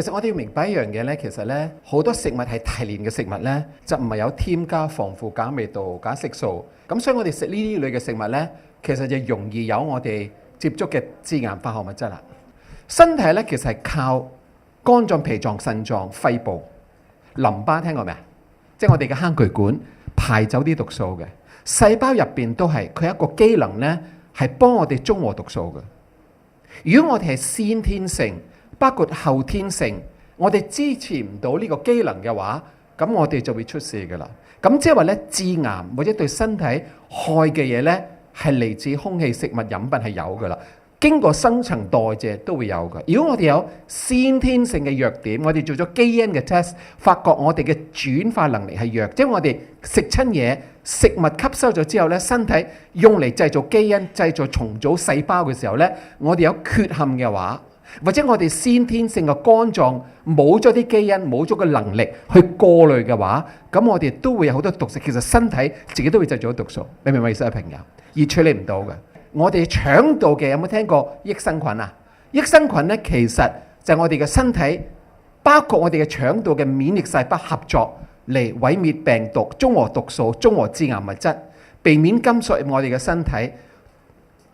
其實我哋要明白一樣嘢呢，其實呢，好多食物係提煉嘅食物呢，就唔係有添加防腐、減味道、加色素。咁所以我哋食呢啲類嘅食物呢，其實就容易有我哋接觸嘅致癌化學物質啦。身體呢，其實係靠肝臟、脾臟、腎臟、肺部、淋巴，聽過未啊？即係我哋嘅坑渠管排走啲毒素嘅。細胞入邊都係，佢有一個機能呢，係幫我哋中和毒素嘅。如果我哋係先天性，包括後天性，我哋支持唔到呢個機能嘅話，咁我哋就會出事噶啦。咁即係話咧，致癌或者對身體害嘅嘢咧，係嚟自空氣、食物、飲品係有噶啦。經過新陳代謝都會有嘅。如果我哋有先天性嘅弱點，我哋做咗基因嘅 test， 發覺我哋嘅轉化能力係弱，即係我哋食親嘢，食物吸收咗之後咧，身體用嚟製造基因、製造重組細胞嘅時候咧，我哋有缺陷嘅話，或者我哋先天性嘅肝臟冇咗啲基因，冇咗個能力去過濾嘅話，咁我哋都會有好多毒素。其實身體自己都會製造毒素，你明唔明意思啊，朋友？而處理唔到嘅。我哋腸道嘅有冇聽過益生菌啊？益生菌咧，其實就係我哋嘅身體，包括我哋嘅腸道嘅免疫細胞合作嚟毀滅病毒、中和毒素、中和致癌物質，避免金屬入我哋嘅身體，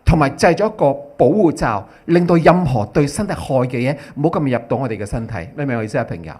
同埋製咗一個保護罩，令到任何對身體害嘅嘢唔好咁入到我哋嘅身體。你明唔明我意思啊，朋友？